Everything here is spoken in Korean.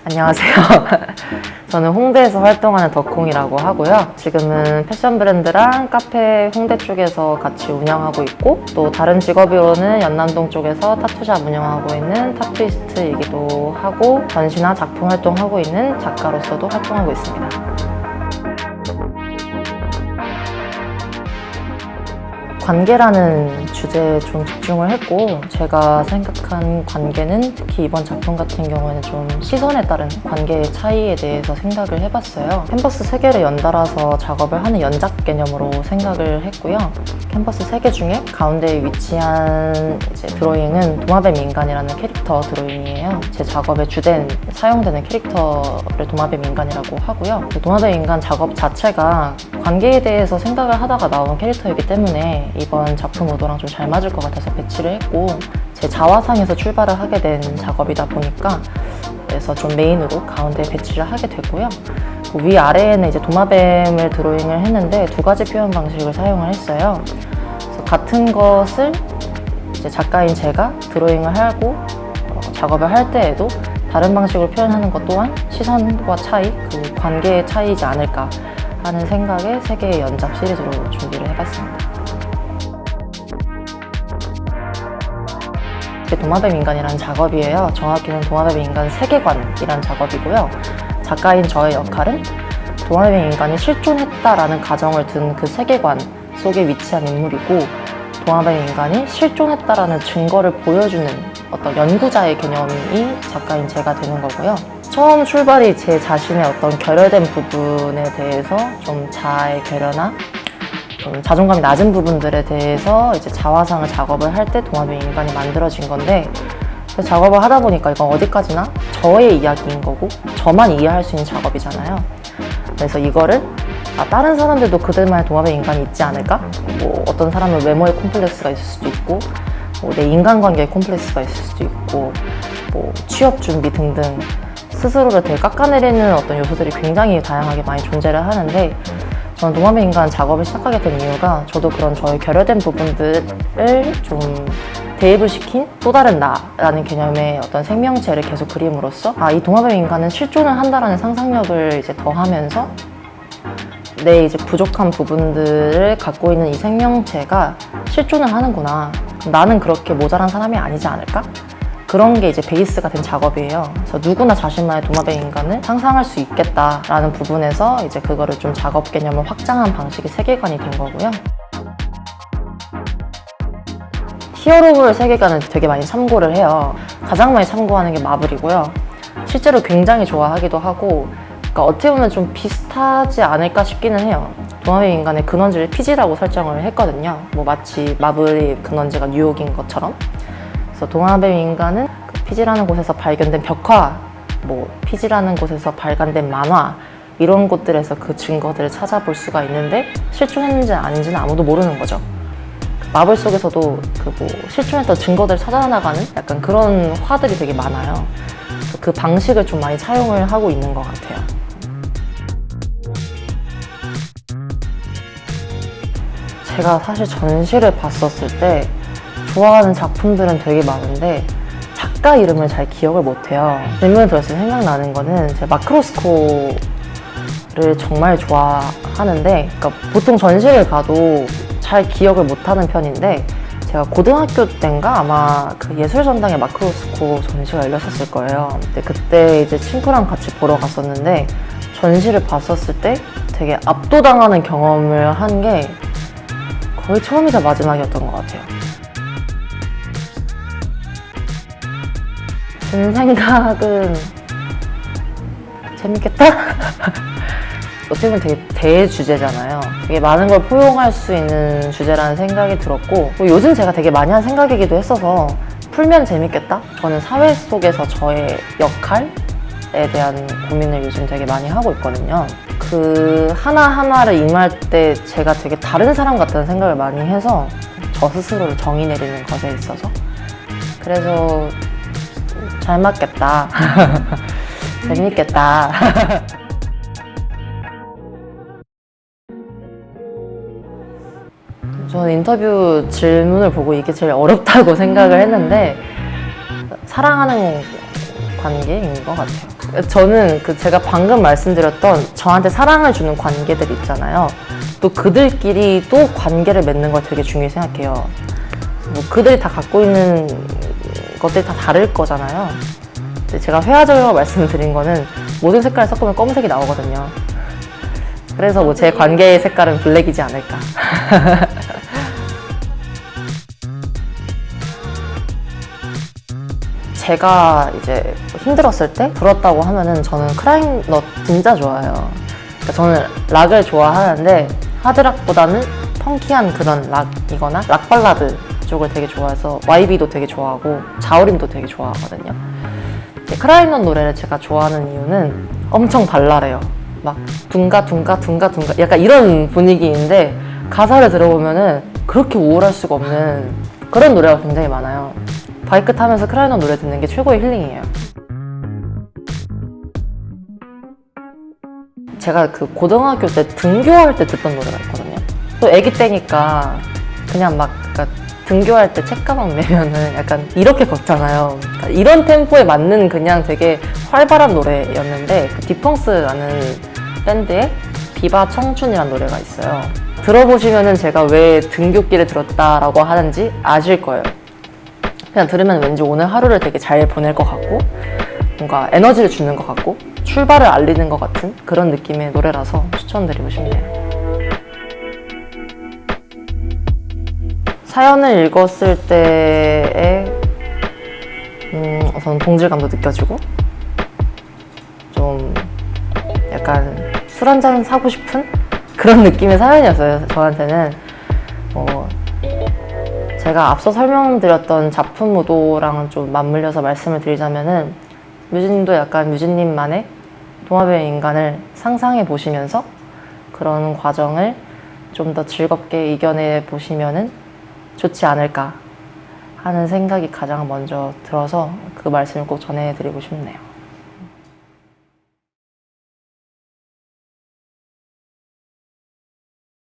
안녕하세요. 저는 홍대에서 활동하는 덕콩이라고 하고요. 지금은 패션 브랜드랑 카페 홍대 쪽에서 같이 운영하고 있고, 또 다른 직업으로는 연남동 쪽에서 타투샵 운영하고 있는 타투이스트이기도 하고, 전시나 작품 활동하고 있는 작가로서도 활동하고 있습니다. 관계라는 주제에 좀 집중을 했고, 제가 생각한 관계는 특히 이번 작품 같은 경우에는 좀 시선에 따른 관계의 차이에 대해서 생각을 해봤어요. 캔버스 3개를 연달아서 작업을 하는 연작 개념으로 생각을 했고요. 캔버스 3개 중에 가운데에 위치한 드로잉은 도마뱀 인간이라는 캐릭터 드로잉이에요. 제 작업의 주된 사용되는 캐릭터를 도마뱀 인간이라고 하고요. 도마뱀 인간 작업 자체가 관계에 대해서 생각을 하다가 나온 캐릭터이기 때문에 이번 작품 의도랑 좀 잘 맞을 것 같아서 배치를 했고, 제 자화상에서 출발을 하게 된 작업이다 보니까 그래서 좀 메인으로 가운데에 배치를 하게 됐고요. 위아래에는 이제 도마뱀을 드로잉을 했는데 2가지 표현 방식을 사용을 했어요. 그래서 같은 것을 이제 작가인 제가 드로잉을 하고 작업을 할 때에도 다른 방식으로 표현하는 것 또한 시선과 차이, 그 관계의 차이이지 않을까 하는 생각에 3개의 연작 시리즈로 준비를 해봤습니다. 도마뱀 인간이라는 작업이에요. 정확히는 도마뱀 인간 세계관이라는 작업이고요. 작가인 저의 역할은 도마뱀 인간이 실존했다라는 가정을 든 그 세계관 속에 위치한 인물이고, 도마뱀 인간이 실존했다라는 증거를 보여주는 어떤 연구자의 개념이 작가인 제가 되는 거고요. 처음 출발이 제 자신의 어떤 결여된 부분에 대해서 좀 자아의 결여나 좀 자존감이 낮은 부분들에 대해서 이제 자화상을 작업을 할 때 도마뱀 인간이 만들어진 건데, 그 작업을 하다 보니까 이건 어디까지나 저의 이야기인 거고 저만 이해할 수 있는 작업이잖아요. 그래서 이거를 다른 사람들도 그들만의 도마뱀 인간이 있지 않을까? 뭐 어떤 사람은 외모에 콤플렉스가 있을 수도 있고, 내 인간관계에 콤플렉스가 있을 수도 있고, 뭐 취업 준비 등등 스스로를 되게 깎아내리는 어떤 요소들이 굉장히 다양하게 많이 존재를 하는데, 저는 도마뱀 인간 작업을 시작하게 된 이유가 저도 그런 저의 결여된 부분들을 좀 대입을 시킨 또 다른 나라는 개념의 어떤 생명체를 계속 그림으로써 이 도마뱀 인간은 실존을 한다라는 상상력을 이제 더하면서 내 이제 부족한 부분들을 갖고 있는 이 생명체가 실존을 하는구나. 나는 그렇게 모자란 사람이 아니지 않을까? 그런 게 이제 베이스가 된 작업이에요. 그래서 누구나 자신만의 도마뱀 인간을 상상할 수 있겠다라는 부분에서 이제 그거를 좀 작업 개념을 확장한 방식의 세계관이 된 거고요. 히어로물 세계관은 되게 많이 참고를 해요. 가장 많이 참고하는 게 마블이고요. 실제로 굉장히 좋아하기도 하고, 그러니까 어떻게 보면 좀 비슷하지 않을까 싶기는 해요. 도마뱀 인간의 근원지를 피지라고 설정을 했거든요. 뭐 마치 마블의 근원지가 뉴욕인 것처럼. 도마뱀 인간은 그 피지라는 곳에서 발견된 벽화, 뭐 피지라는 곳에서 발간된 만화, 이런 곳들에서 그 증거들을 찾아볼 수가 있는데 실존했는지 아닌지는 아무도 모르는 거죠. 마블 속에서도 그 실존했던 증거들을 찾아나가는 약간 그런 화들이 되게 많아요. 그 방식을 좀 많이 차용을 하고 있는 것 같아요. 제가 사실 전시를 봤었을 때 좋아하는 작품들은 되게 많은데 작가 이름을 잘 기억을 못해요. 질문을 들었을 때 생각나는 거는 제가 마크로스코를 정말 좋아하는데, 그러니까 보통 전시를 가도 잘 기억을 못하는 편인데, 제가 고등학교 때인가 아마 그 예술전당에 마크로스코 전시가 열렸었을 거예요. 근데 그때 이제 친구랑 같이 보러 갔었는데 전시를 봤었을 때 되게 압도당하는 경험을 한 게 거의 처음이자 마지막이었던 것 같아요. 제 생각은 재밌겠다? 어떻게 보면 되게 대주제잖아요. 되게 많은 걸 포용할 수 있는 주제라는 생각이 들었고, 요즘 제가 되게 많이 한 생각이기도 했어서 풀면 재밌겠다? 저는 사회 속에서 저의 역할에 대한 고민을 요즘 되게 많이 하고 있거든요. 그 하나하나를 임할 때 제가 되게 다른 사람 같다는 생각을 많이 해서 저 스스로를 정의 내리는 것에 있어서, 그래서 잘 맞겠다. 재밌겠다. 저는 인터뷰 질문을 보고 이게 제일 어렵다고 생각을 했는데 사랑하는 관계인 것 같아요. 저는 제가 방금 말씀드렸던 저한테 사랑을 주는 관계들 있잖아요. 또 그들끼리 또 관계를 맺는 걸 되게 중요히 생각해요. 뭐 그들이 다 갖고 있는 것들이 다 다를 거잖아요. 근데 제가 회화적으로 말씀드린 거는 모든 색깔을 섞으면 검은색이 나오거든요. 그래서 뭐 제 관계의 색깔은 블랙이지 않을까. 제가 이제 힘들었을 때 들었다고 하면은 저는 크라잉넛 진짜 좋아해요. 그러니까 저는 락을 좋아하는데 하드락보다는 펑키한 그런 락이거나 락 발라드 쪽을 되게 좋아해서 YB도 되게 좋아하고 자우림도 되게 좋아하거든요. 크라잉넛 노래를 제가 좋아하는 이유는 엄청 발랄해요. 막 둥가 둥가 둥가 둥가 약간 이런 분위기인데 가사를 들어보면은 그렇게 우울할 수가 없는 그런 노래가 굉장히 많아요. 바이크 타면서 크라잉넛 노래 듣는 게 최고의 힐링이에요. 제가 그 고등학교 때 등교할 때 듣던 노래가 있거든요. 또 애기 때니까 그냥 막 등교할 때 책가방 매면은 약간 이렇게 걷잖아요. 그러니까 이런 템포에 맞는 그냥 되게 활발한 노래였는데 그 디펑스라는 밴드의 비바 청춘이라는 노래가 있어요. 들어보시면은 제가 왜 등교길에 들었다라고 하는지 아실 거예요. 그냥 들으면 왠지 오늘 하루를 되게 잘 보낼 것 같고 뭔가 에너지를 주는 것 같고 출발을 알리는 것 같은 그런 느낌의 노래라서 추천드리고 싶네요. 사연을 읽었을 때에 우선 동질감도 느껴지고 좀 약간 술 한잔 사고 싶은 그런 느낌의 사연이었어요. 저한테는 제가 앞서 설명드렸던 작품 무도랑은 좀 맞물려서 말씀을 드리자면은 뮤진님도 약간 뮤진님만의 동화배우 인간을 상상해 보시면서 그런 과정을 좀 더 즐겁게 이겨내 보시면은 좋지 않을까 하는 생각이 가장 먼저 들어서 그 말씀을 꼭 전해드리고 싶네요.